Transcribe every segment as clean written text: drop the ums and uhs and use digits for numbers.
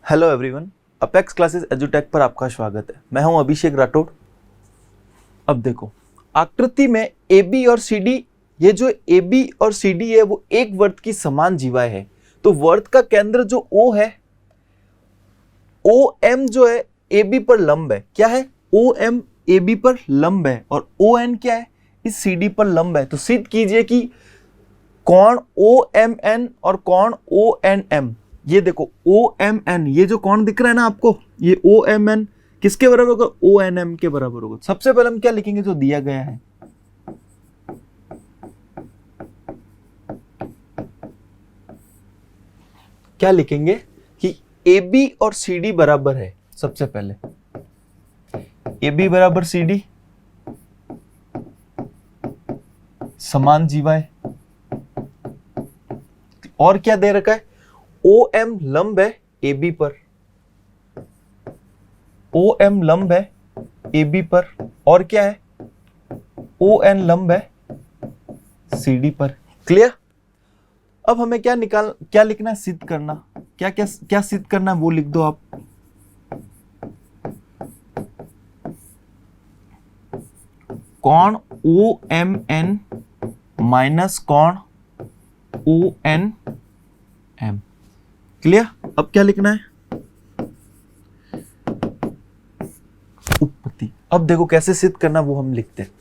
Hello everyone, apex classes एजुटेक पर आपका स्वागत है। मैं हूं अभिषेक राठौड़। अब देखो, आकृति में ए बी और सी डी, ये जो ए बी और सी डी है वो एक वर्त की समान जीवाएं है। तो वर्त का केंद्र जो ओ है, ओ एम जो है ए बी पर लंब है। क्या है? ओ एम ए बी पर लंब है और ओ एन क्या है? इस सी डी पर लंब है। तो सिद्ध कीजिए कि कोण ओ एम एन और कोण ओ एन एम, ये देखो ओ एम एन, ये जो कोण दिख रहा है ना आपको, ये ओ एम एन किसके बराबर होगा? ओ एन एम के बराबर होगा। सबसे पहले हम क्या लिखेंगे जो दिया गया है? क्या लिखेंगे कि ए बी और सी डी बराबर है। सबसे पहले ए बी बराबर सी डी, समान जीवाएं। और क्या दे रखा है? ओ एम लंब है ए बी पर, ओ एम लंब है ए बी पर, और क्या है? ओ एन लंब है सी डी पर। क्लियर? अब हमें क्या लिखना है? सिद्ध करना। क्या सिद्ध करना है वो लिख दो आप। कोण ओ एम एन माइनस कोण ओ एन एम। क्लियर? अब क्या लिखना है? उत्पत्ति। अब देखो कैसे सिद्ध करना वो हम लिखते हैं।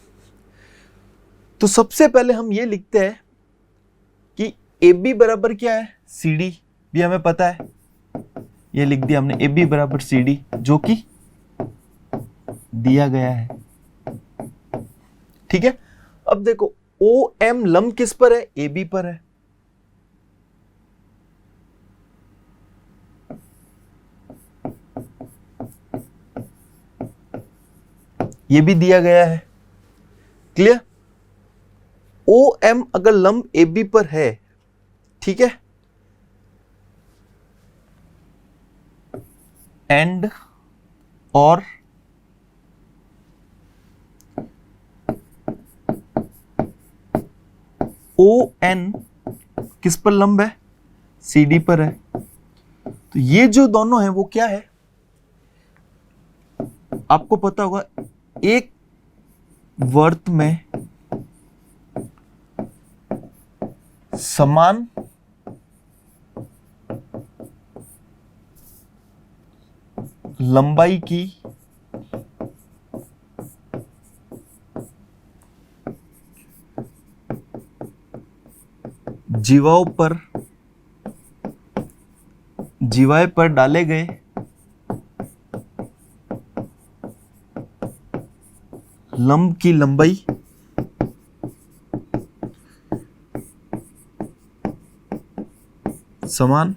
तो सबसे पहले हम ये लिखते हैं कि ए बी बराबर क्या है? सी डी भी हमें पता है, ये लिख दिया हमने। ए बी बराबर सी डी जो कि दिया गया है। ठीक है। अब देखो ओ एम लंब किस पर है? ए बी पर है। ये भी दिया गया है। क्लियर? ओ एम अगर लंब ए बी पर है, ठीक है, एंड और ओ एन किस पर लंब है? सी डी पर है। तो ये जो दोनों हैं वो क्या है? आपको पता होगा, एक वर्त में समान लंबाई की जीवाएं पर डाले गए लंब की लंबाई समान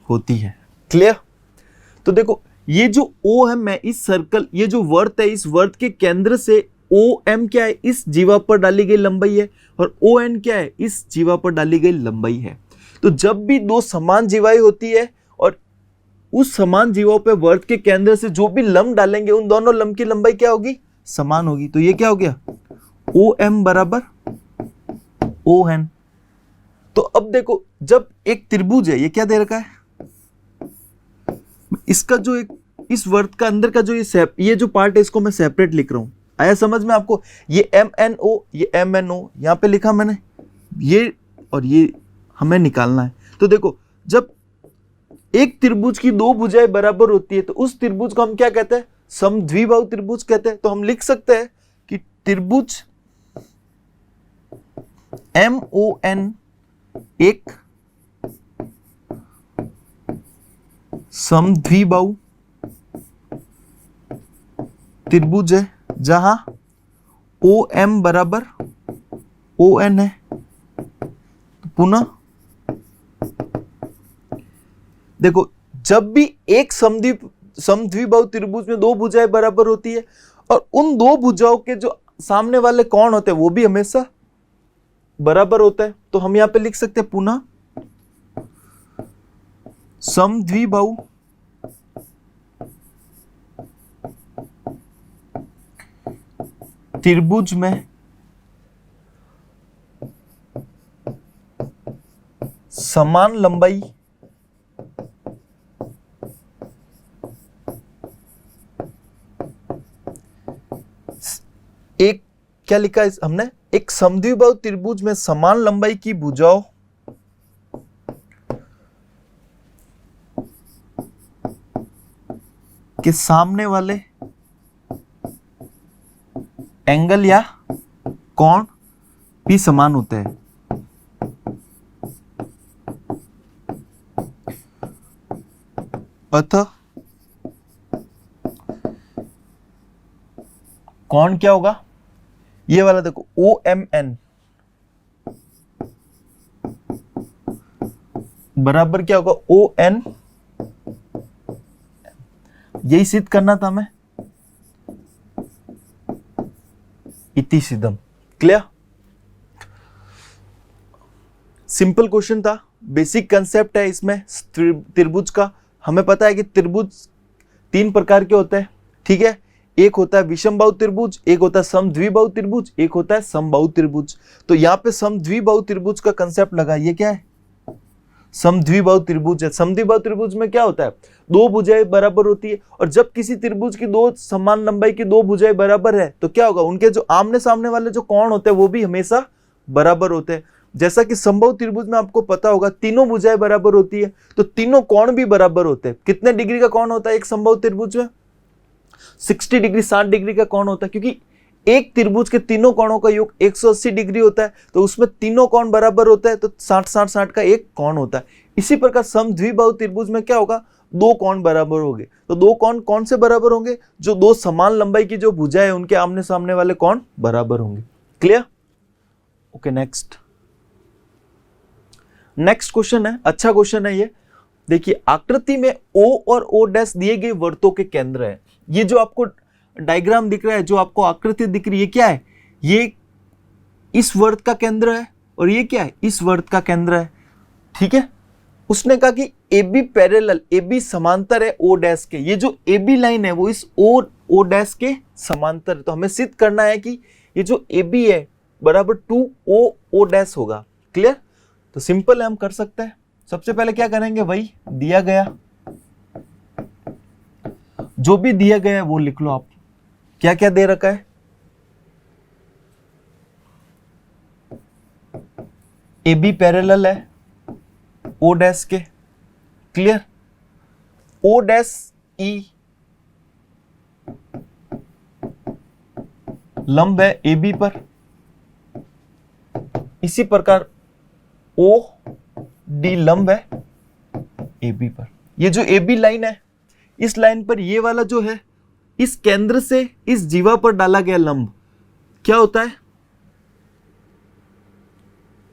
होती है। क्लियर? तो देखो ये जो O है, मैं इस सर्कल, ये जो वर्त है, इस वर्त के केंद्र से ओ एम क्या है? इस जीवा पर डाली गई लंबाई है, और ओ एन क्या है? इस जीवा पर डाली गई लंबाई है। तो जब भी दो समान जीवाएं होती है और उस समान जीवाओं पे वर्त के केंद्र से जो भी लंब डालेंगे, उन दोनों लंब की लंबाई क्या होगी? समान होगी। तो ये क्या हो गया? ओ एम बराबर ओ एन। तो अब देखो, जब एक त्रिभुज है, ये क्या दे रखा है? इसका जो एक, इस वर्त का अंदर का जो ये जो पार्ट है, इसको मैं सेपरेट लिख रहा हूं। आया समझ में आपको? ये एम एन ओ, ये एम एन ओ यहां पे लिखा मैंने, ये और ये हमें निकालना है। तो देखो, जब एक त्रिभुज की दो भुजाएं बराबर होती है तो उस त्रिभुज को हम क्या कहते हैं? समद्विबाहु त्रिभुज कहते हैं। तो हम लिख सकते हैं कि त्रिभुज एम ओ एन एक समद्विबाहु त्रिभुज है जहां ओ एम बराबर ओ एन है। पुनः देखो, जब भी एक समद्विबाहु त्रिभुज में दो भुजाएं बराबर होती है और उन दो भुजाओं के जो सामने वाले कोण होते हैं वो भी हमेशा बराबर होता है, तो हम यहां पे लिख सकते हैं पुनः समद्विबाहु त्रिभुज में समान लंबाई क्या लिखा है हमने, एक समद्विबाहु त्रिभुज में समान लंबाई की भुजाओं के सामने वाले एंगल या कोण भी समान होते हैं। अतः कोण क्या होगा, ये वाला देखो OMN बराबर क्या होगा ON, यही सिद्ध करना था हमें, इति सिद्धम। क्लियर, सिंपल क्वेश्चन था, बेसिक कंसेप्ट है इसमें त्रिभुज का। हमें पता है कि त्रिभुज 3 प्रकार के होते हैं, ठीक है। एक होता है विषमबाहु त्रिभुज, एक होता है समद्विबाहु त्रिभुज, एक होता है समबाहु त्रिभुज। तो यहाँ पे समद्विबाहु त्रिभुज का कंसेप्ट लगा, ये क्या है, समद्विबाहु त्रिभुज है। समद्विबाहु त्रिभुज में क्या होता है, 2 भुजाएं बराबर होती है, और जब किसी त्रिभुज की 2 समान लंबाई की 2 भुजाएं बराबर है तो क्या होगा, उनके जो आमने सामने वाले जो कोण होते हैं वो भी हमेशा बराबर होते हैं। जैसा कि समबाहु त्रिभुज में आपको पता होगा तीनों भुजाएं बराबर होती है, तो तीनों कोण भी बराबर होते हैं। कितने डिग्री का कोण होता है एक समबाहु त्रिभुज में, 60 डिग्री, 60 डिग्री का कोण होता है, क्योंकि एक त्रिभुज के तीनों कोणों का योग 180 डिग्री होता है, तो उसमें तीनों कोण बराबर होता है, तो 60-60-60 का एक कोण होता है। इसी प्रकार समद्विबाहु त्रिभुज में क्या होगा, 2 कोण बराबर होंगे। तो 2 कोण कौन से बराबर होंगे, जो 2 समान लंबाई की जो भुजाएं है उनके आमने सामने वाले कोण बराबर होंगे। Clear, okay. नेक्स्ट क्वेश्चन है, अच्छा क्वेश्चन है ये। देखिए आकृति में O और O' दिए गए वर्तों के केंद्र है। ये जो आपको डायग्राम दिख रहा है, जो आपको आकृति दिख रही है, क्या है, ये इस वर्त का केंद्र है, और ये क्या है, इस वर्त का केंद्र है, ठीक है। उसने कहा कि AB पैरेलल, AB समांतर है O' के। ये जो AB लाइन है वो इस O' के समांतर है। तो हमें सिद्ध करना है कि ये जो AB है बराबर 2O' होगा। क्लियर, तो सिंपल है, हम कर सकते हैं। सबसे पहले क्या करेंगे, वही दिया गया, जो भी दिया गया है वो लिख लो आप। क्या क्या दे रखा है, AB पैरेलल है O' के। क्लियर, O'E लंब है AB पर, इसी प्रकार OD लंब है AB पर। ये जो AB लाइन है, इस लाइन पर ये वाला जो है, इस केंद्र से इस जीवा पर डाला गया लंब क्या होता है,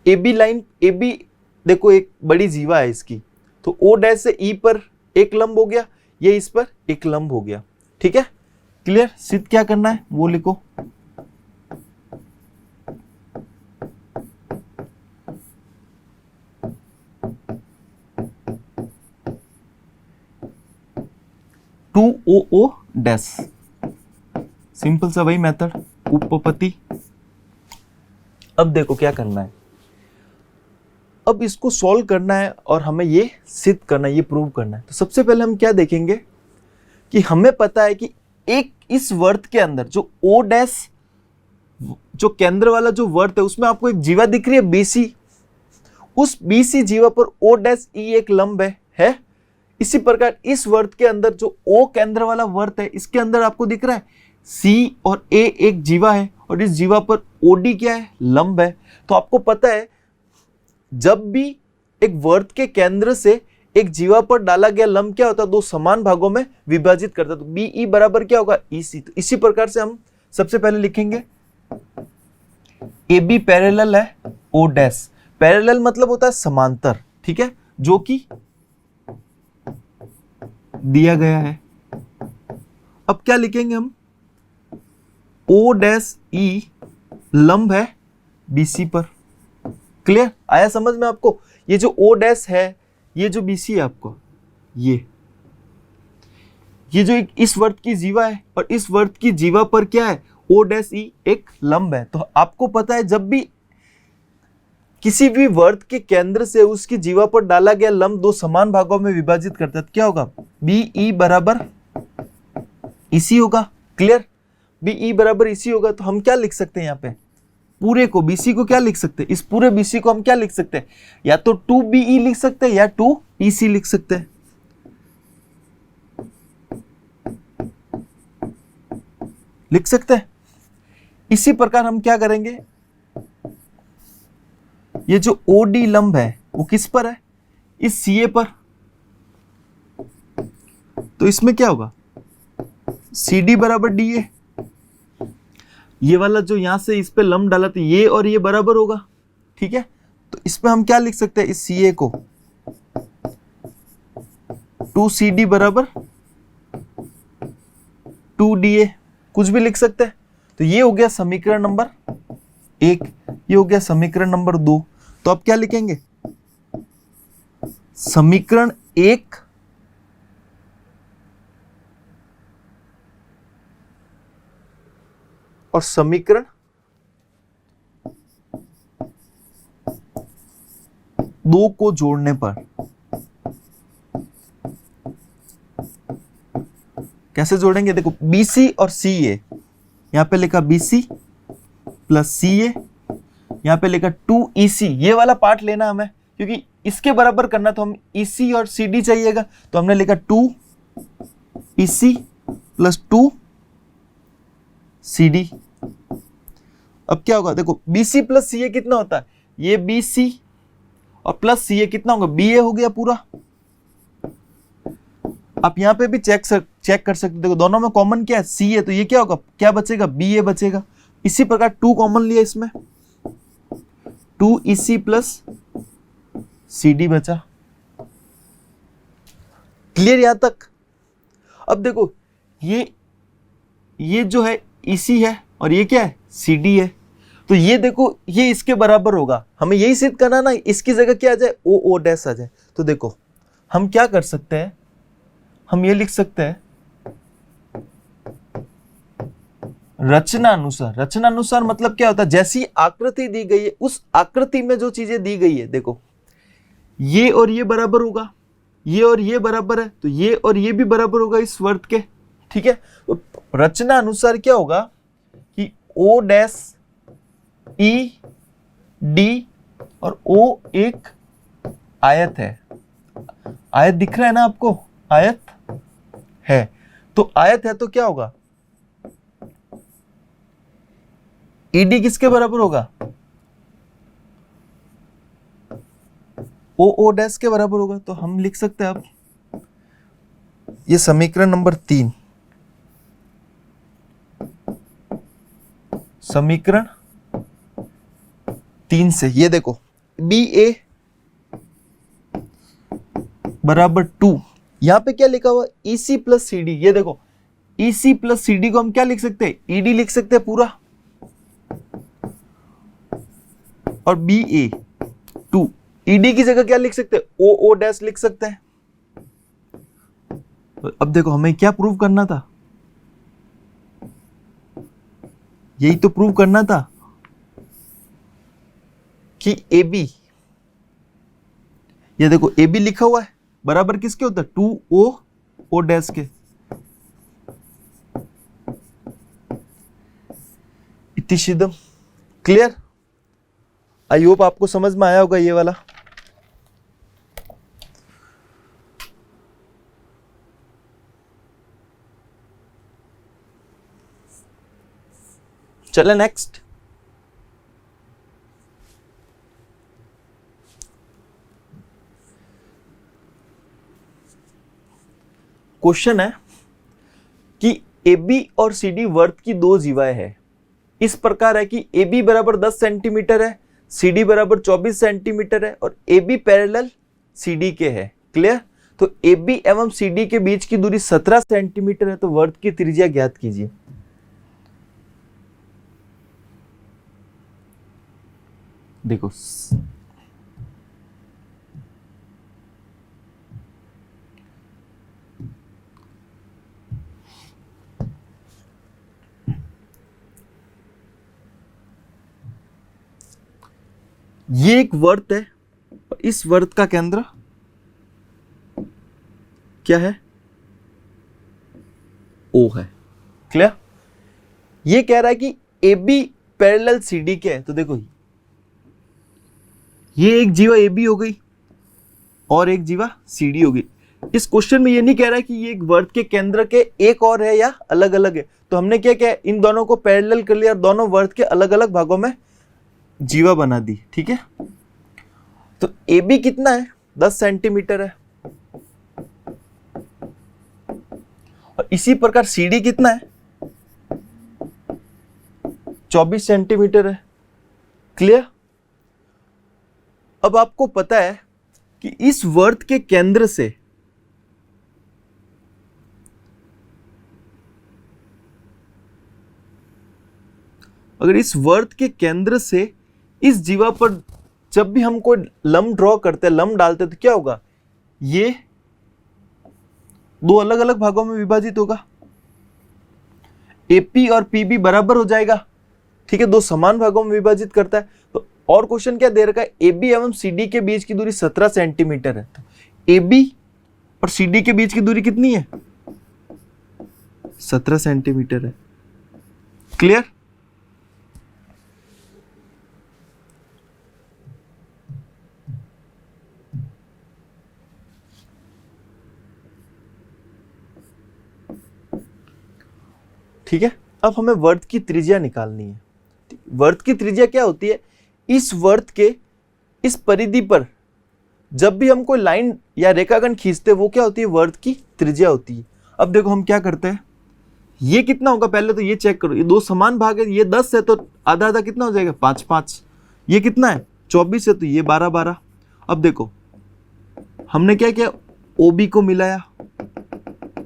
AB लाइन, AB देखो एक बड़ी जीवा है इसकी, तो O' से E पर एक लंब हो गया, ये इस पर एक लंब हो गया, ठीक है। क्लियर, सिद्ध क्या करना है वो लिखो। OO', सिंपल सा वही मेथड, उपपत्ति। अब देखो क्या करना है, अब इसको सॉल्व करना है और हमें ये सिद्ध करना है, ये प्रूव करना है। तो सबसे पहले हम क्या देखेंगे कि हमें पता है कि एक इस वर्त के अंदर जो O', जो केंद्र वाला जो वर्त है, उसमें आपको एक जीवा दिख रही है BC, उस BC जीवा पर O'E एक लंब है। इसी प्रकार इस वर्त के अंदर जो O केंद्र वाला वर्त है, इसके अंदर आपको दिख रहा है C और A एक जीवा है, और इस जीवा पर OD क्या है, लंब है। तो आपको पता है जब भी एक वर्त के केंद्र से एक जीवा पर डाला गया लंब क्या होता है, 2 समान भागों में विभाजित करता है। तो BE बराबर क्या होगा, EC। तो इसी प्रकार से हम सबसे पहले लिखेंगे AB पैरेलल है O'। पैरेलल मतलब होता है समांतर, ठीक है, जो कि दिया गया है। अब क्या लिखेंगे हम, O'E लंब है BC पर। क्लियर, आया समझ में आपको। ये जो O' है, ये जो BC है आपको, ये जो इस वर्त की जीवा है, और इस वर्त की जीवा पर क्या है, O'E एक लंब है। तो आपको पता है जब भी किसी भी वर्त के केंद्र से उसकी जीवा पर डाला गया लंब 2 समान भागों में विभाजित करता है, तो क्या होगा, BE बराबर EC होगा। क्लियर, भी ई बराबर इसी होगा, तो हम क्या लिख सकते हैं यहाँ पे, पूरे को बीसी को क्या लिख सकते हैं, इस पूरे बीसी को हम क्या लिख सकते हैं, या तो 2BE लिख सकते हैं या 2EC लिख सकते हैं। लिख सकते हैं। इसी प्रकार हम क्या करेंगे, ये जो OD लंब है वो किस पर है, इस CA पर, तो इसमें क्या होगा, CD बराबर DA। ये वाला जो यहां से इस पे लंब डाला तो ये और ये बराबर होगा, ठीक है। तो इस पे हम क्या लिख सकते हैं, इस CA को 2CD बराबर 2DA, कुछ भी लिख सकते हैं। तो ये हो गया समीकरण नंबर 1, ये हो गया समीकरण नंबर 2। तो अब क्या लिखेंगे, समीकरण 1 और समीकरण 2 को जोड़ने पर कैसे जोड़ेंगे, देखो BC और CA, यहां पे लिखा BC प्लस CA, यहां पे लिखा 2EC, ये वाला पार्ट लेना हमें क्योंकि इसके बराबर करना, तो हम EC और CD चाहिएगा, तो हमने लिखा 2EC प्लस 2CD। अब क्या होगा, देखो BC प्लस CA कितना होता है, ये BC और प्लस CA कितना होगा, BA हो गया पूरा। आप यहां पे भी चेक कर सकते हो, देखो दोनों में कॉमन क्या है, CA, तो ये क्या होगा, क्या बचेगा, BA बचेगा। इसी प्रकार 2 कॉमन लिया इसमें, 2EC प्लस CD बचा। क्लियर यहां तक। अब देखो ये जो है EC है और ये क्या है, CD है, तो ये देखो ये इसके बराबर होगा, हमें यही सिद्ध करना ना, इसकी जगह क्या आ जाए, OO डैश आ जाए। तो देखो हम क्या कर सकते हैं, हम ये लिख सकते हैं रचनानुसार मतलब क्या होता है, जैसी आकृति दी गई है उस आकृति में जो चीजें दी गई है, देखो ये और ये बराबर होगा, ये और ये बराबर है, तो ये और ये भी बराबर होगा इस वर्त के, ठीक है। तो रचना अनुसार क्या होगा कि O डैश E D और O एक आयत है, आयत दिख रहा है ना आपको, आयत है, तो आयत है तो क्या होगा, ED किसके बराबर होगा, OO डैश के बराबर होगा। तो हम लिख सकते हैं अब ये समीकरण नंबर 3, समीकरण 3 से ये देखो BA बराबर 2, यहां पे क्या लिखा हुआ, EC प्लस CD, ये देखो EC प्लस CD को हम क्या लिख सकते हैं, ED लिख सकते हैं पूरा, और BA 2, ED की जगह क्या लिख सकते हैं, OO डैश लिख सकते हैं। अब देखो हमें क्या प्रूव करना था, यही तो प्रूव करना था कि AB, ये देखो AB लिखा हुआ है बराबर किसके होता है, 2O डैश के। इतिशिदम क्लियर। आई होप आपको समझ में आया होगा ये वाला। चले नेक्स्ट। क्वेश्चन है कि AB और CD वर्त की दो जीवाएं है। इस प्रकार है कि AB बराबर 10 सेंटीमीटर है, CD बराबर 24 सेंटीमीटर है और AB पैरेलल CD के है। क्लियर। तो AB एवं CD के बीच की दूरी 17 सेंटीमीटर है। तो वर्त की त्रिज्या ज्ञात कीजिए। देखो ये एक वर्त है, इस वर्त का केंद्र क्या है, O है। क्लियर। ये कह रहा है कि A B parallel C D के है। तो देखो ये एक जीवा ए बी हो गई और एक जीवा सी डी हो गई। इस क्वेश्चन में ये नहीं कह रहा है कि ये एक वर्त के केंद्र के एक और है या अलग अलग है। तो हमने क्या किया, इन दोनों को पैरेलल कर लिया और दोनों वर्त के अलग अलग भागों में जीवा बना दी। ठीक है, तो ए बी कितना है, 10 सेंटीमीटर है, और इसी प्रकार सी डी कितना है, 24 सेंटीमीटर है। क्लियर। अब आपको पता है कि इस वर्त के केंद्र से अगर इस वर्त के केंद्र से इस जीवा पर जब भी हम कोई लंब ड्रॉ करते हैं, लंब डालते हैं, तो क्या होगा, ये दो अलग अलग भागों में विभाजित होगा। एपी और पीबी बराबर हो जाएगा। ठीक है, दो समान भागों में विभाजित करता है। तो और क्वेश्चन क्या दे रखा है, एबी एवं सीडी के बीच की दूरी 17 सेंटीमीटर है। तो एबी और सीडी के बीच की दूरी कितनी है, 17 सेंटीमीटर है। क्लियर। ठीक है, अब हमें वर्त की त्रिज्या निकालनी है। वर्त की त्रिज्या क्या होती है, इस वर्त के इस परिधि पर जब भी हम कोई लाइन या रेखाखंड खींचते हैं, वो क्या होती है, वर्त की त्रिज्या होती है। अब देखो हम क्या करते हैं, ये कितना होगा, पहले तो ये चेक करो, ये दो समान भाग है, ये 10 है तो आधा आधा कितना हो जाएगा, 5 5। ये कितना है, 24 है तो ये 12 12। अब देखो हमने क्या किया, ओबी को मिलाया,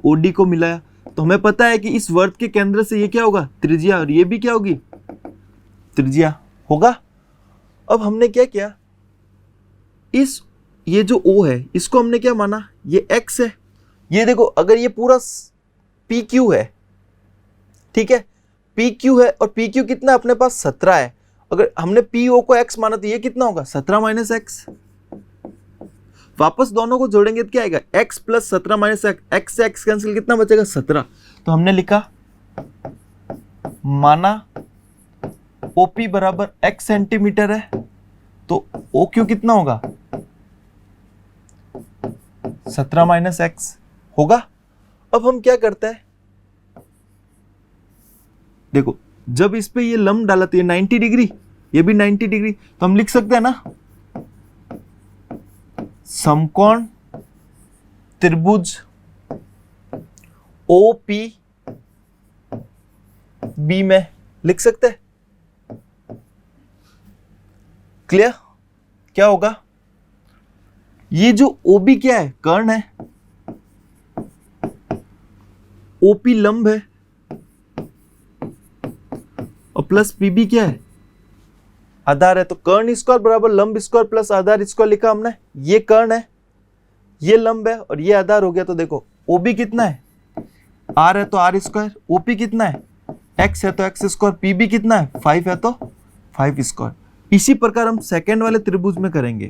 ओडी को मिलाया, तो हमें पता है कि इस वर्त के केंद्र से ये क्या होगा, त्रिज्या, और ये भी क्या होगी, त्रिज्या होगा। अब हमने क्या किया, इस ये जो O है इसको हमने क्या माना, ये X है। ये देखो अगर ये पूरा PQ है, ठीक है, PQ है और PQ कितना अपने पास 17 है। अगर हमने PO को X माना तो ये कितना होगा, 17 माइनस एक्स। वापस दोनों को जोड़ेंगे तो क्या आएगा, x प्लस 17 माइनस x से x कैंसिल, कितना बचेगा, 17। तो हमने लिखा माना OP बराबर x सेंटीमीटर है, तो OQ कितना होगा, 17 माइनस x होगा। अब हम क्या करते हैं, देखो जब इस पे ये लंब डाला तो ये 90 डिग्री, ये भी 90 डिग्री, तो हम लिख सकते हैं ना, समकोण त्रिभुज OP B में लिख सकते हैं। क्लियर। क्या होगा, ये जो OB क्या है, कर्ण है, OP लंब है, और प्लस PB क्या है, आधार है। तो कर्ण स्क्वायर बराबर लंब स्क्वायर प्लस आधार स्क्वायर लिखा हमने। ये कर्ण है, ये लंब है और ये आधार हो गया। तो देखो OB कितना है, R है तो R स्क्वायर, OP कितना है, X है तो X स्क्वायर, PB कितना है, 5 है तो 5 स्क्वायर। इसी प्रकार हम सेकेंड वाले त्रिभुज में करेंगे।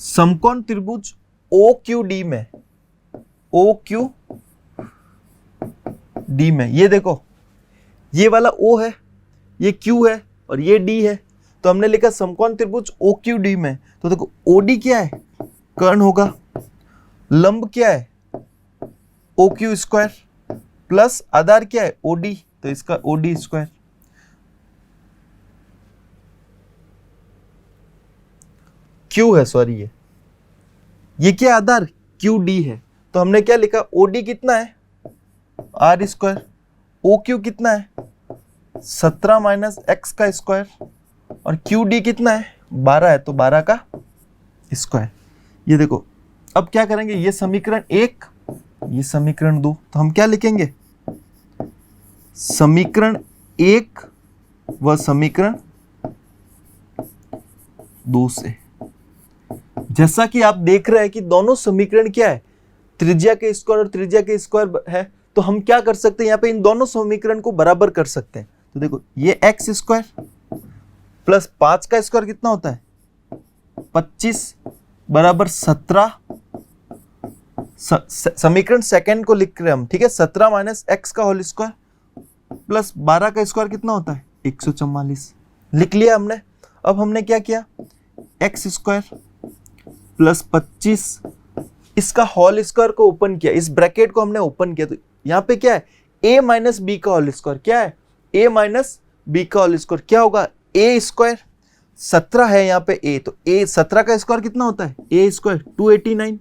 समकोण त्रिभुज OQD में, OQD में ये देखो, ये वाला O है, ये Q है और ये D है। तो हमने लिखा समकोण त्रिभुज OQD में। तो देखो OD क्या है, कर्ण होगा, लंब क्या है, OQ स्क्वायर, प्लस आधार क्या है, OD, तो इसका OD स्क्वायर। Q है, सॉरी ये क्या आधार, QD है। तो हमने क्या लिखा, OD कितना है, R स्क्वायर, OQ कितना है, 17 माइनस एक्स का स्क्वायर, और QD कितना है, 12 है तो 12 का स्क्वायर। ये देखो अब क्या करेंगे, ये समीकरण 1, ये समीकरण 2, तो हम क्या लिखेंगे, समीकरण 1 व समीकरण 2 से। जैसा कि आप देख रहे हैं कि दोनों समीकरण क्या है, त्रिज्या के स्क्वायर और त्रिज्या के स्क्वायर है। तो हम क्या कर सकते हैं, यहाँ पे इन दोनों समीकरण को बराबर कर सकते हैं। तो देखो ये एक्स स्क्वायर प्लस 5 का स्क्वायर कितना होता है, 25 बराबर 17 समीकरण सेकंड को लिख रहे हैं हम, ठीक है। 17 माइनस एक्स का होल स्क्वायर प्लस 12 का स्क्वायर कितना होता है 144, लिख लिया हमने। अब हमने क्या किया, एक्स स्क्वायर प्लस 25 इसका होल स्क्वायर को ओपन किया, इस ब्रैकेट को हमने ओपन किया, तो यहाँ पे क्या है a माइनस बी का होल स्क्वायर, क्या है a माइनस बी का होल स्क्वायर, क्या होगा a स्क्वायर, 17 है यहाँ पे a, तो a 17 का स्क्वायर कितना होता है a square 289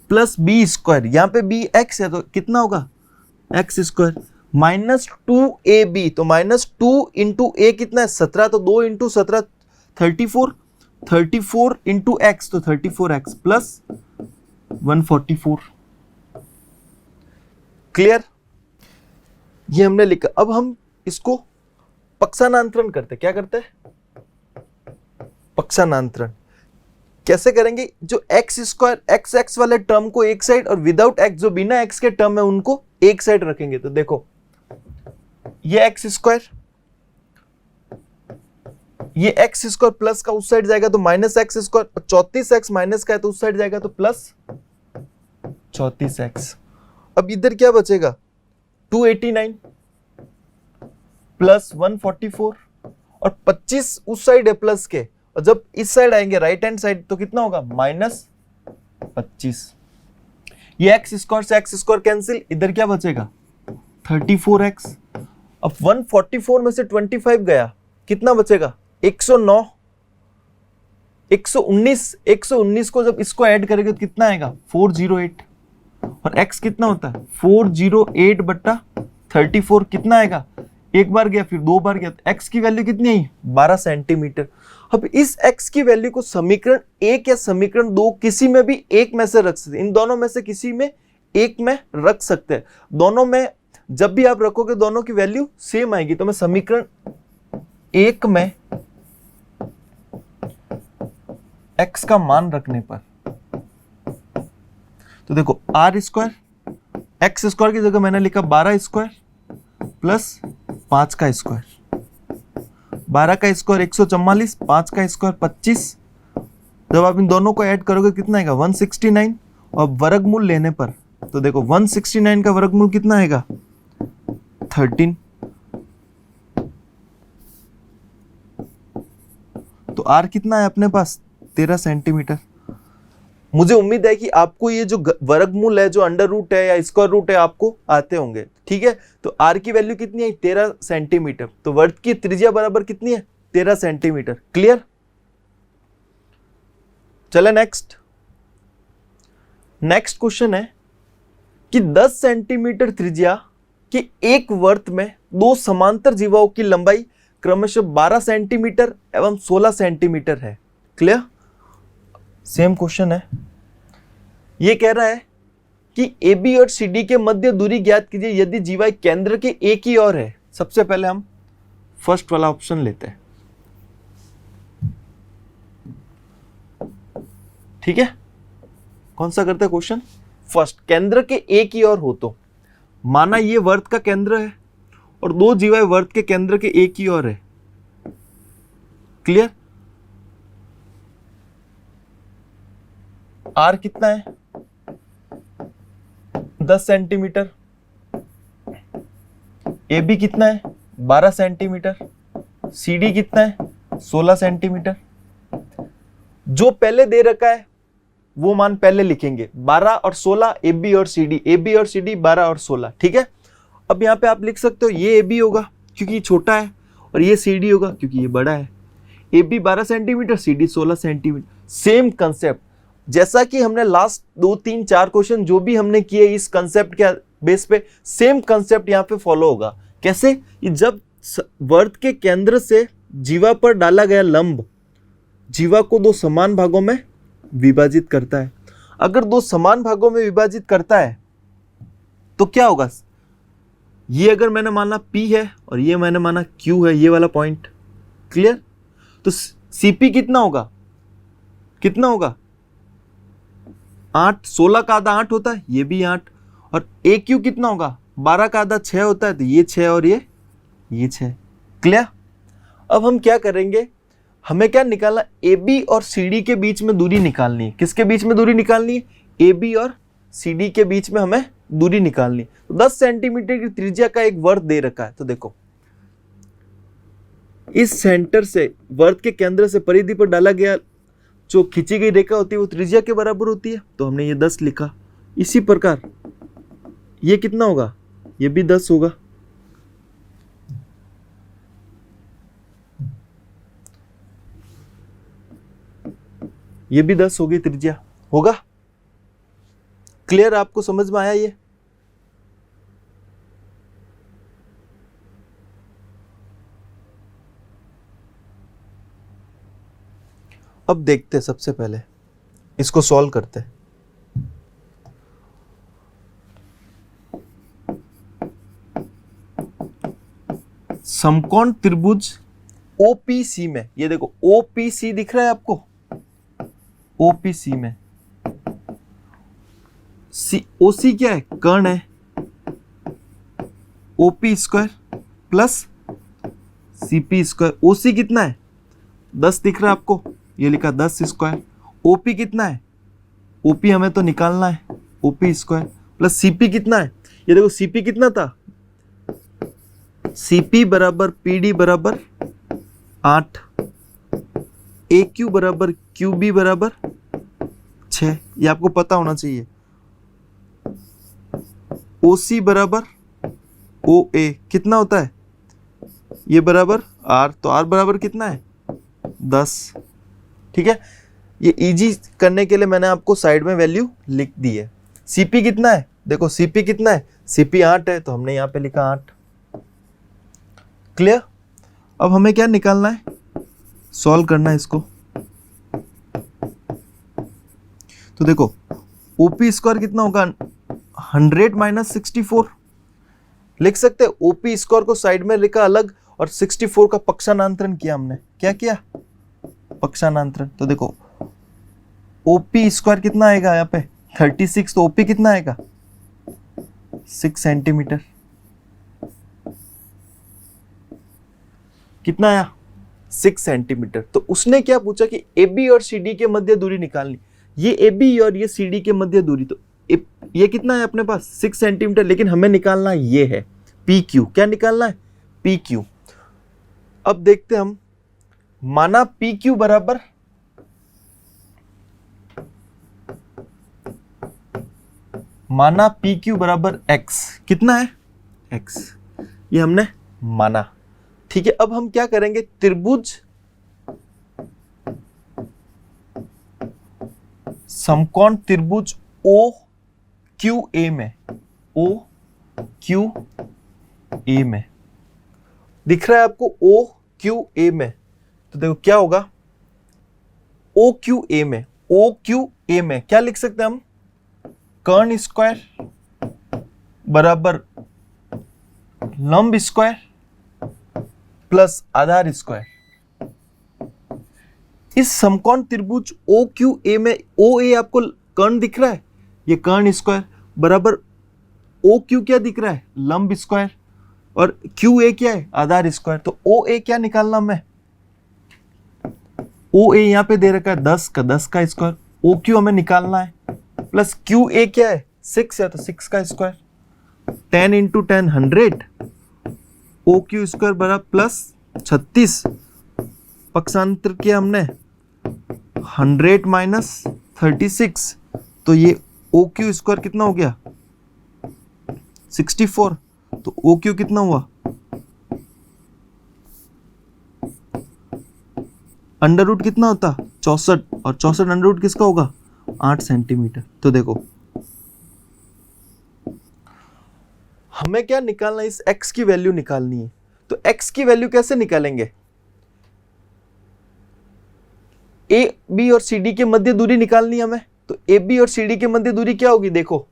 plus B square, यहाँ पे b x है तो कितना होगा x स्क्वायर माइनस 2ab, तो माइनस 2 इंटू a कितना है 17, तो 2 इंटू 17 34, 34 इंटू एक्स तो 34x प्लस 144। क्लियर, ये हमने लिखा। अब हम इसको पक्षांतरण करते, क्या करते हैं पक्षांतरण। कैसे करेंगे, जो एक्स स्क्वायर एक्स एक्स वाले टर्म को एक साइड और विदाउट एक्स जो बिना एक्स के टर्म है उनको एक साइड रखेंगे। तो देखो ये एक्स स्क्वायर, ये एक्स स्क्वायर प्लस का उस साइड जाएगा तो minus x square, 34x minus का है तो उस साइड जाएगा तो प्लस 34x। अब इधर क्या बचेगा 289 प्लस 144 और 25 उस साइड है प्लस के, और जब इस साइड आएंगे राइट हैंड साइड तो कितना होगा माइनस 25। ये एक्स स्क्वायर से एक्स स्क्वायर कैंसिल, इधर क्या बचेगा 34x। अब 144 में से 25 गया, कितना बचेगा 109, 119 को जब इसको ऐड करेंगे तो कितना आएगा 408, और x कितना होता है 408 बट्टा 34 कितना आएगा, एक बार गया फिर दो बार गया, तो x की वैल्यू कितनी आई 12 सेंटीमीटर। अब इस x की वैल्यू को समीकरण 1 या समीकरण 2 किसी में भी एक में से रख सकते हैं, इन दोनों में से किसी में एक में रख सकते हैं। दोनों में जब भी आप रखोगे दोनों की वैल्यू सेम आएगी, तो मैं समीकरण 1 में x का मान रखने पर, तो देखो आर स्क्वायर एक्स स्क्वायर की जगह मैंने लिखा 12 स्क्वायर प्लस 5 का स्क्वायर, 12 का स्क्वायर 144, 5 का स्क्वायर 25, जब आप इन दोनों को ऐड करोगे कितना आएगा 169, और वर्गमूल लेने पर तो देखो 169 का वर्गमूल कितना आएगा 13, तो आर कितना है अपने पास 13 सेंटीमीटर। मुझे उम्मीद है कि आपको ये जो वर्गमूल है, जो अंडर रूट है या स्क्वायर रूट है, आपको आते होंगे, ठीक है। तो आर की वैल्यू कितनी है 13 सेंटीमीटर, तो वृत्त की त्रिज्या बराबर कितनी है 13 सेंटीमीटर। क्लियर, चले नेक्स्ट क्वेश्चन है कि 10 सेंटीमीटर त्रिज्या के एक वृत्त में दो समांतर जीवाओं की लंबाई क्रमशः 12 सेंटीमीटर एवं 16 सेंटीमीटर है। क्लियर, सेम क्वेश्चन है। ये कह रहा है कि AB और CD के मध्य दूरी ज्ञात कीजिए यदि जीवा केंद्र के एक ही ओर है। सबसे पहले हम फर्स्ट वाला ऑप्शन लेते हैं, ठीक है। कौन सा करते हैं क्वेश्चन, फर्स्ट, केंद्र के एक ही ओर हो तो माना ये वृत्त का केंद्र है और दो जीवाएं वृत्त के केंद्र के एक ही ओर है। क्लियर, आर कितना है 10 सेंटीमीटर, AB कितना है 12 सेंटीमीटर, CD कितना है 16 सेंटीमीटर। जो पहले दे रखा है वो मान पहले लिखेंगे, 12 और 16 AB और CD 12 और 16, ठीक है। अब यहाँ पे आप लिख सकते हो ये AB होगा क्योंकि ये छोटा है, और ये CD होगा क्योंकि ये बड़ा है। AB 12 centimetre, CD 16 centimetre. Same concept जैसा कि हमने लास्ट 2 3 4 क्वेश्चन जो भी हमने किए इस कंसेप्ट के बेस पे, सेम कंसेप्ट यहाँ पे फॉलो होगा। कैसे, ये जब वृत्त के केंद्र से जीवा पर डाला गया लंब जीवा को दो समान भागों में विभाजित करता है। अगर दो समान भागों में विभाजित करता है तो क्या होगा, ये अगर मैंने माना P है और ये मैंने माना Q है, ये वाला पॉइंट। क्लियर, तो CP कितना होगा 8, 16 का आधा 8 होता है, ये भी 8, और AQ कितना होगा 12 का आधा 6 होता है, तो ये 6 और ये 6। क्लियर, अब हम क्या करेंगे, हमें क्या निकालना, AB और CD के बीच में दूरी निकालनी है। किसके बीच में दूरी निकालनी है, ए बी और सी डी के बीच में हमें दूरी निकालनी। तो 10 सेंटीमीटर की त्रिज्या का एक वर्त दे रखा है। तो देखो इस सेंटर से वर्त के केंद्र से परिधि पर डाला गया जो खींची गई रेखा होती है वो त्रिज्या के बराबर होती है। तो हमने ये 10 लिखा। इसी प्रकार ये कितना होगा, ये भी 10 होगा। ये भी 10 होगी त्रिज्या, होगा? क्लियर? आपको समझ में आया ये? अब देखते हैं, सबसे पहले इसको सॉल्व करते हैं। समकोण त्रिभुज ओपीसी में, ये देखो ओपीसी दिख रहा है आपको, ओपीसी में ओसी क्या है, कर्ण है, OP square plus CP square. OC कितना है, 10 दिख रहा है आपको, ये लिखा 10 स्क्वायर। ओपी कितना है, ओपी हमें तो निकालना है, ओपी स्क्वायर प्लस सीपी कितना है, ये देखो सीपी कितना था, सीपी बराबर पीडी बराबर 8, ए क्यू बराबर क्यू बी बराबर 6, ये आपको पता होना चाहिए। ओसी बराबर ओ ए कितना होता है, ये बराबर आर, तो आर बराबर कितना है 10। ठीक है, ये इजी करने के लिए मैंने आपको साइड में वैल्यू लिख दी है। सीपी कितना है, देखो सीपी कितना है, सीपी 8 है, तो हमने यहां पे लिखा 8। क्लियर? अब हमें क्या निकालना है, सॉल्व करना है इसको। तो देखो ओपी स्क्वायर कितना होगा, 100 माइनस 64 लिख सकते हैं। ओपी स्क्वायर को साइड में लिखा अलग और 64 का पक्षांतरण किया हमने। क्या किया, पक्षांतरण। तो देखो ओपी स्क्वायर कितना आएगा यहाँ पे 36, तो ओपी कितना आएगा 6 सेंटीमीटर। कितना आया 6 सेंटीमीटर। तो उसने क्या पूछा कि ए बी और सी डी के मध्य दूरी निकालनी। ये ए बी और ये सी डी के मध्य दूरी, तो ये कितना है अपने पास 6 सेंटीमीटर, लेकिन हमें निकालना ये है पी क्यू। क्या निकालना है, पी क्यू। अब देखते हम, माना पी क्यू बराबर x, कितना है x, ये हमने माना। ठीक है, अब हम क्या करेंगे, त्रिभुज समकोण त्रिभुज ओ क्यू ए में, ओ क्यू ए में दिख रहा है आपको, ओ क्यू ए में। तो देखो क्या होगा, ओ क्यू ए में, ओ क्यू ए में क्या लिख सकते हैं हम, कर्ण स्क्वायर बराबर लंब स्क्वायर प्लस आधार स्क्वायर। इस समकोण त्रिभुज ओ क्यू ए में ओ ए आपको कर्ण दिख रहा है, ये कर्ण स्क्वायर बराबर ओ क्यू क्या दिख रहा है, लंब स्क्वायर, और क्यू ए क्या है, आधार स्क्वायर। तो ओ ए क्या निकालना, मैं ओ ए यहां पे दे रखा है 10 का स्क्वायर, ओ क्यू हमें निकालना है, प्लस क्यू ए क्या है 6 है, तो 6 का square, 10 into 10 100, O Q square बराबर प्लस 36, पक्षांतर किया हमने 100 माइनस 36, तो ये ओ क्यू स्क्वायर कितना हो गया 64, तो ओ क्यू कितना हुआ, अंडर रूट कितना होता 64, और 64 अंडर रूट किसका होगा 8 सेंटीमीटर। तो देखो हमें क्या निकालना है, इस x की वैल्यू निकालनी है। तो x की वैल्यू कैसे निकालेंगे, ए बी और सी डी के मध्य दूरी निकालनी है हमें। तो ए बी और सी डी के मध्य दूरी क्या होगी, देखो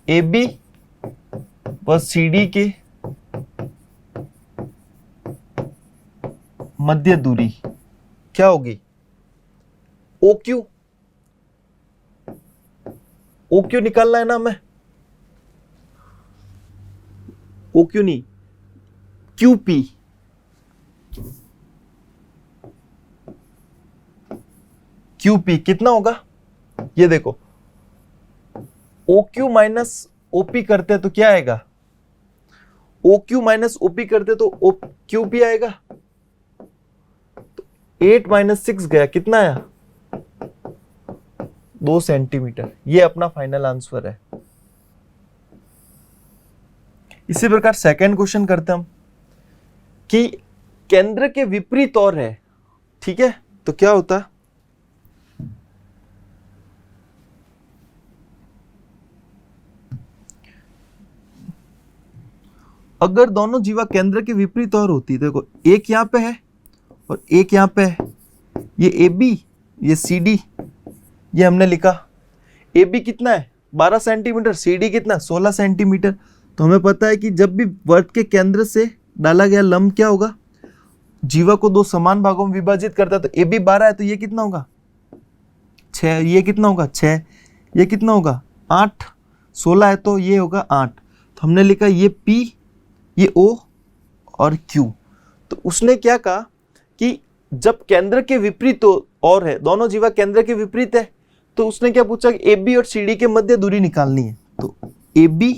ए बी व सी डी के मध्य दूरी क्या होगी, ओ क्यू, ओ क्यू निकालना है ना हमें, ओ क्यू नहीं क्यू पी, क्यू पी कितना होगा ये देखो OQ माइनस OP करते हैं तो क्या आएगा, OQ माइनस OP करते तो OQP आएगा। तो 8 माइनस 6 गया, कितना आया 2 सेंटीमीटर। ये अपना फाइनल आंसर है। इसी प्रकार सेकंड क्वेश्चन करते हम कि केंद्र के विपरीत और है, ठीक है, तो क्या होता है, अगर दोनों जीवा केंद्र के विपरीत और होती, देखो एक यहां पे है और एक यहां पे है, ये AB ये CD, ये हमने लिखा AB कितना है 12 सेंटीमीटर, CD कितना 16 सेंटीमीटर। तो हमें पता है कि जब भी वृत्त के केंद्र से डाला गया लंब क्या होगा, जीवा को दो समान भागों में विभाजित करता है। तो AB 12 है तो ये कितना होगा 6, ये कितना होगा 6, ये कितना होगा 8, 16 है तो ये होगा 8। तो हमने लिखा ये P, ये O और Q। तो उसने क्या कहा कि जब केंद्र के विपरीत और है, दोनों जीवा केंद्र के विपरीत है, तो उसने क्या पूछा कि AB और CD के मध्य दूरी निकालनी है। तो AB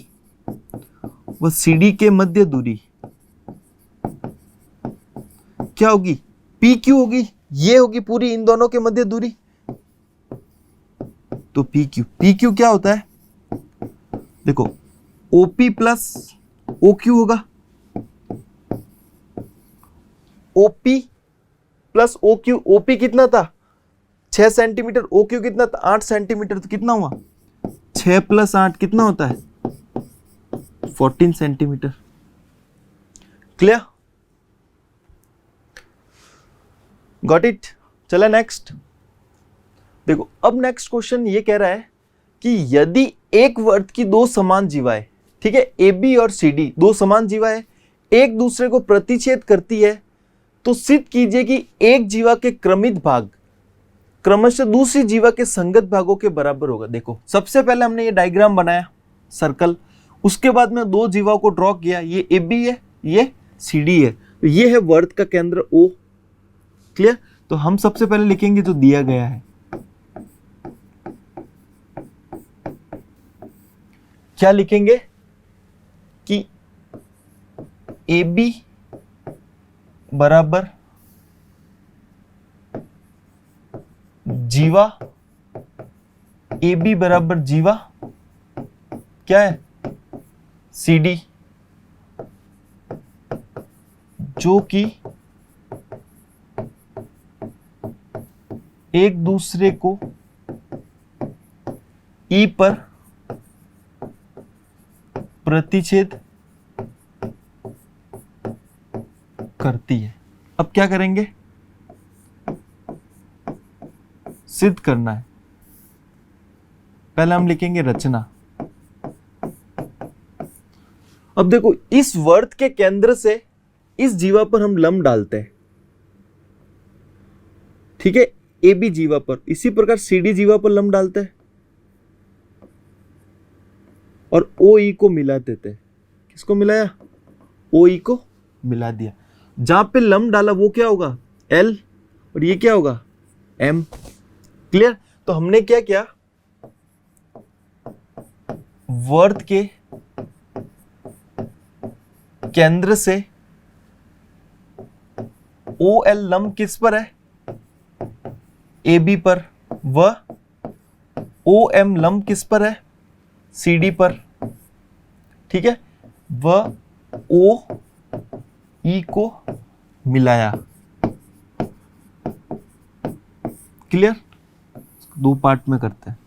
व CD के मध्य दूरी क्या होगी, PQ होगी, ये होगी पूरी इन दोनों के मध्य दूरी। तो PQ क्या होता है, देखो OP प्लस OQ होगा, OP प्लस OQ। OP कितना था 6 सेंटीमीटर, OQ कितना था 8 सेंटीमीटर, तो कितना हुआ 6 प्लस 8 कितना होता है 14 सेंटीमीटर। Clear, got it. चला नेक्स्ट। देखो अब नेक्स्ट क्वेश्चन ये कह रहा है कि यदि एक वृत्त की दो समान जीवाएं, ठीक है, AB और CD दो समान जीवाएं एक दूसरे को प्रतिच्छेद करती है, तो सिद्ध कीजिए कि एक जीवा के क्रमित भाग क्रमशः दूसरी जीवा के संगत भागों के बराबर होगा। देखो सबसे पहले हमने ये डायग्राम बनाया सर्कल, उसके बाद में दो जीवाओं को ड्रॉ किया, ये AB है, ये CD है, तो ये है वृत्त का केंद्र O। क्लियर, तो हम सबसे पहले लिखेंगे जो दिया गया है, क्या लिखेंगे कि AB बराबर जीवा, AB बराबर जीवा क्या है CD, जो कि एक दूसरे को E पर प्रतिच्छेद करती है। अब क्या करेंगे, सिद्ध करना है। पहले हम लिखेंगे रचना। अब देखो इस वृत्त के केंद्र से इस जीवा पर हम लंब डालते हैं, ठीक है, AB जीवा पर, इसी प्रकार CD जीवा पर लंब डालते हैं और OE को मिला देते हैं। किसको मिलाया, OE को मिला दिया। जहां पे लंब डाला वो क्या होगा L और ये क्या होगा M। क्लियर, तो हमने क्या किया, वृत्त के केंद्र से OL लंब किस पर है AB पर, व OM लंब किस पर है CD पर, ठीक है, व OE को मिलाया। क्लियर, दो पार्ट में करते हैं।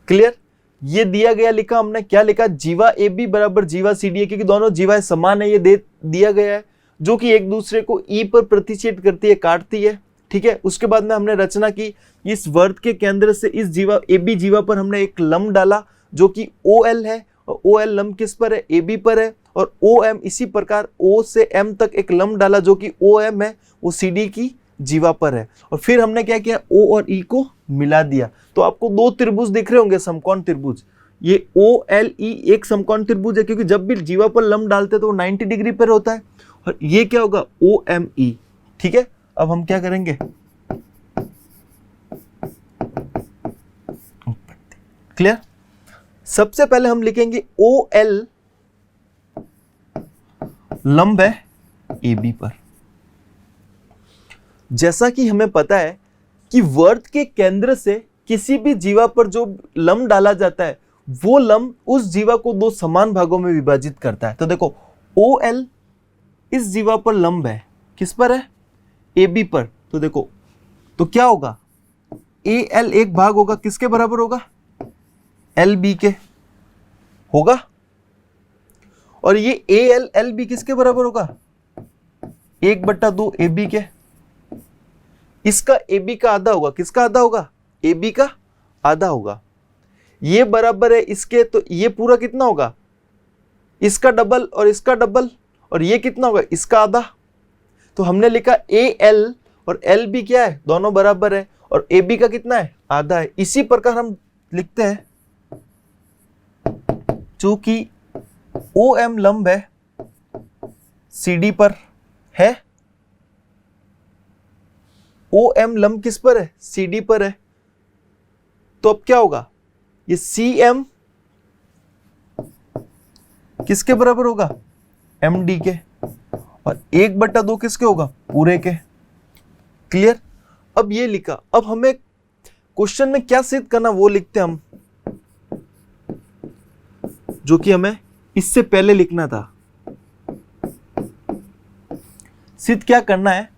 क्लियर, ये दिया गया लिखा हमने, क्या लिखा, जीवा AB बराबर जीवा CD है, क्योंकि दोनों जीवाएं समान है, ये दिया गया है, जो कि एक दूसरे को E पर प्रतिच्छेद करती है, काटती है, ठीक है। उसके बाद में हमने रचना की, इस वृत्त के केंद्र से इस जीवा AB जीवा पर हमने एक लंब डाला जो कि OL है, और OL लंब किस पर है AB पर है, और OM इसी प्रकार O से M तक एक लंब डाला जो कि OM है, वो CD की जीवा पर है। और फिर हमने क्या किया, O और E को मिला दिया। तो आपको दो त्रिभुज दिख रहे होंगे, समकोण त्रिभुज। ये OLE एक समकोण त्रिभुज है, क्योंकि जब भी जीवा पर लंब डालते हैं तो वो 90 डिग्री पर होता है, और ये क्या होगा OME। ठीक है, अब हम क्या करेंगे, क्लियर। सबसे पहले हम लिखेंगे OL लंब है AB पर। जैसा कि हमें पता है कि वर्त के केंद्र से किसी भी जीवा पर जो लंब डाला जाता है वो लंब उस जीवा को दो समान भागों में विभाजित करता है। तो देखो OL इस जीवा पर लंब है, किस पर है? AB पर। तो देखो तो क्या होगा, AL एक भाग होगा, किसके बराबर होगा? LB के होगा। और ये AL LB किसके बराबर होगा? 1/2 AB के। इसका AB का आधा होगा, किसका आधा होगा? AB का आधा होगा। ये बराबर है इसके, तो ये पूरा कितना होगा? इसका डबल और इसका डबल। और ये कितना होगा? इसका आधा। तो हमने लिखा AL और LB क्या है? दोनों बराबर है। और AB का कितना है? आधा है। इसी प्रकार हम लिखते हैं चूंकि OM लंब है CD पर है, OM लंब किस पर है? CD पर है। तो अब क्या होगा? ये CM किसके बराबर होगा? MD के। और 1/2 किसके होगा? पूरे के। क्लियर। अब ये लिखा, अब हमें क्वेश्चन में क्या सिद्ध करना वो लिखते हैं हम, जो कि हमें इससे पहले लिखना था। सिद्ध क्या करना है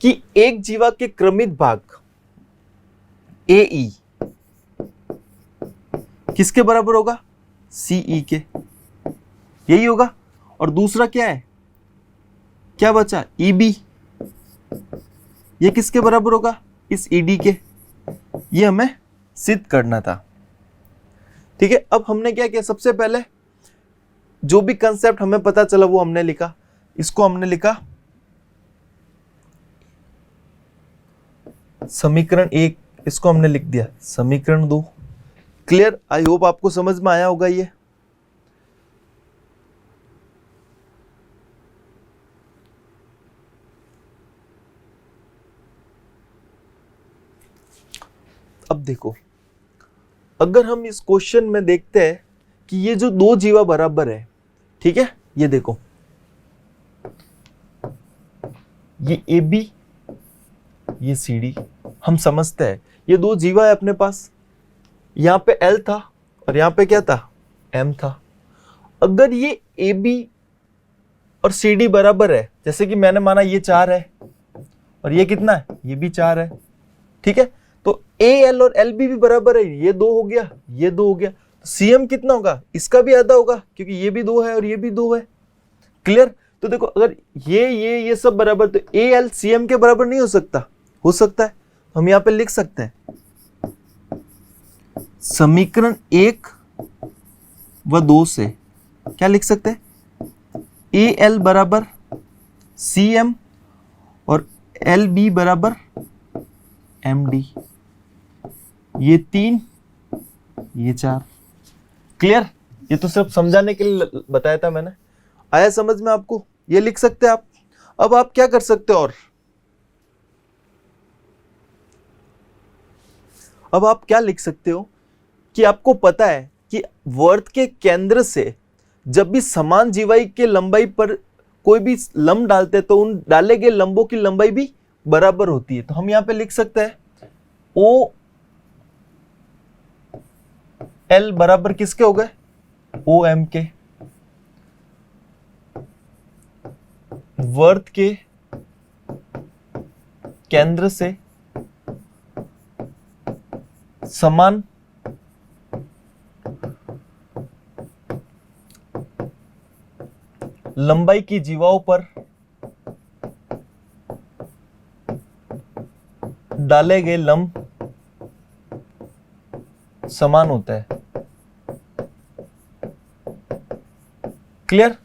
कि एक जीवा के क्रमित भाग AE किसके बराबर होगा? CE के। यही होगा। और दूसरा क्या है? क्या बचा? EB। ये किसके बराबर होगा? इस ED के। ये हमें सिद्ध करना था। ठीक है। अब हमने क्या किया, सबसे पहले जो भी कंसेप्ट हमें पता चला वो हमने लिखा। इसको हमने लिखा समीकरण 1, इसको हमने लिख दिया समीकरण 2। क्लियर। आई होप आपको समझ में आया होगा ये। अब देखो, अगर हम इस क्वेश्चन में देखते हैं कि ये जो दो जीवा बराबर है, ठीक है, ये देखो ये AB ये CD, हम समझते हैं ये दो जीवा है अपने पास। यहां पे L था और यहां पे क्या था? M था। अगर ये AB और CD बराबर है, जैसे कि मैंने माना ये 4 है और ये कितना है? ये भी 4 है। ठीक है। तो AL और LB भी बराबर है, ये 2 हो गया, ये 2 हो गया। तो CM कितना होगा? इसका भी आधा होगा, क्योंकि ये भी 2 है और ये भी 2 है। क्लियर। तो देखो, अगर ये सब बराबर, तो AL CM के बराबर नहीं हो सकता? हो सकता है। हम यहां पे लिख सकते हैं समीकरण 1 व 2 से क्या लिख सकते हैं? AL बराबर CM और LB बराबर MD। ये 3, ये 4। क्लियर। ये तो सिर्फ समझाने के लिए बताया था मैंने। आया समझ में आपको? ये लिख सकते हैं आप। अब आप क्या कर सकते हो, और अब आप क्या लिख सकते हो कि आपको पता है कि वर्त के केंद्र से जब भी समान जीवाई के लंबाई पर कोई भी लंब डालते हैं तो उन डाले गए लंबों की लंबाई भी बराबर होती है। तो हम यहां पे लिख सकते हैं OL बराबर किसके हो गए? OM के। वर्त के केंद्र से समान लंबाई की जीवाओं पर डाले गए लंब समान होता है। क्लियर।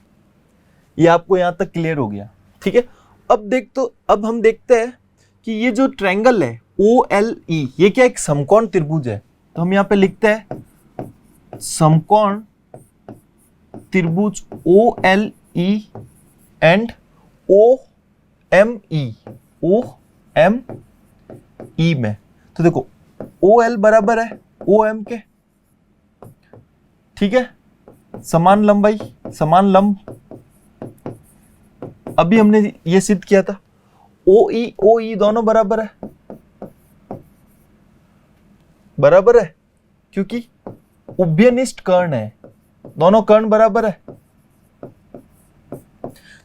ये आपको यहां तक क्लियर हो गया? ठीक है। अब हम देखते हैं कि ये जो ट्रायंगल है OLE, ये क्या एक समकोण त्रिभुज है। तो हम यहां पे लिखते हैं समकोण त्रिभुज OLE एंड OME में। तो देखो OL बराबर है OM के, ठीक है, समान लंबाई समान लंब, अभी हमने ये सिद्ध किया था। ओ ई दोनों बराबर है, बराबर है क्योंकि उभयनिष्ठ कर्ण है, दोनों कर्ण बराबर है।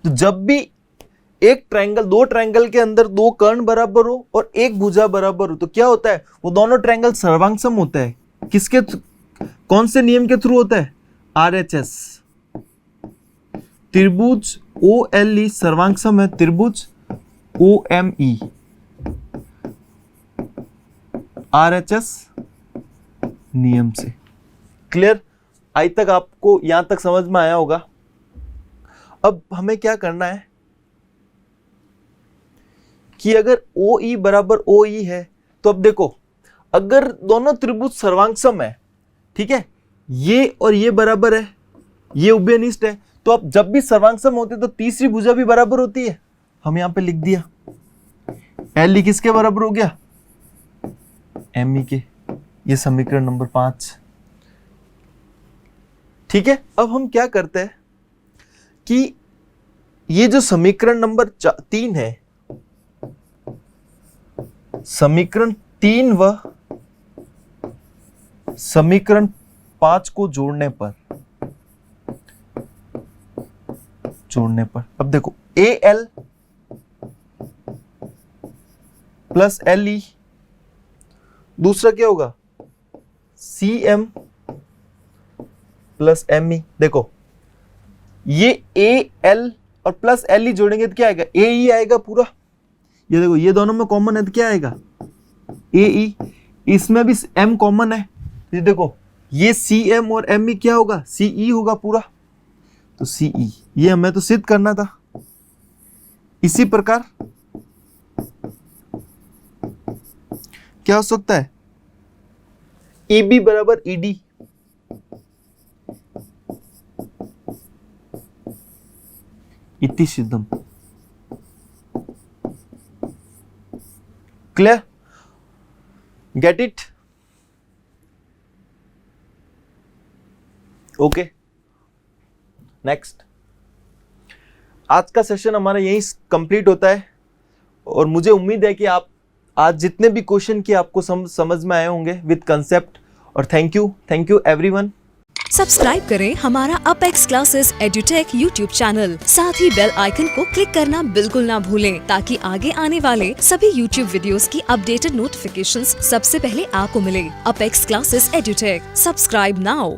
तो जब भी एक ट्रायंगल, दो ट्रायंगल के अंदर दो कर्ण बराबर हो और एक भुजा बराबर हो तो क्या होता है, वो दोनों ट्रायंगल सर्वांगसम होता है। किसके, कौन से नियम के थ्रू होता है? RHS, त्रिभुज OLE सर्वांगसम है त्रिभुज OME, RHS नियम से। क्लियर? आज तक आपको यहां तक समझ में आया होगा। अब हमें क्या करना है कि अगर OE बराबर OE है तो अब देखो, अगर दोनों त्रिभुज सर्वांगसम है, ठीक है, ये और ये बराबर है, ये उभयनिष्ठ है, तो अब जब भी सर्वांगसम होते तो तीसरी भुजा भी बराबर होती है। हम यहां पे लिख दिया LE किसके बराबर हो गया? ME के। ये समीकरण नंबर 5। ठीक है, अब हम क्या करते हैं कि ये जो समीकरण नंबर 3 है, समीकरण 3 व समीकरण 5 को जोड़ने पर अब देखो AL प्लस LE, दूसरा क्या होगा? CM plus ME। देखो ये AL और प्लस LE जोड़ेंगे तो क्या आएगा? AE आएगा पूरा। ये देखो, ये दोनों में कॉमन है तो क्या आएगा? AE। इसमें भी M कॉमन है, ये देखो ये CM और ME क्या होगा? CE होगा पूरा, तो CE। ये हमें तो सिद्ध करना था। इसी प्रकार क्या हो सकता है? EB बराबर ED, इति सिद्धम। Clear? Get it? Okay, next. आज का सेशन हमारा यहीं कंप्लीट होता है और मुझे उम्मीद है कि आप आज जितने भी क्वेश्चन किए आपको समझ में आए होंगे विद कंसेप्ट। और थैंक यू एवरीवन। सब्सक्राइब करें हमारा apex classes edutech YouTube channel, साथ ही बेल आइकन को क्लिक करना बिल्कुल ना भूलें ताकि आगे आने वाले सभी यूट्यूब वीडियोस की अपडेटेड नोटिफिकेशंस सबसे पहले आपको मिले। Apex classes edutech, subscribe now.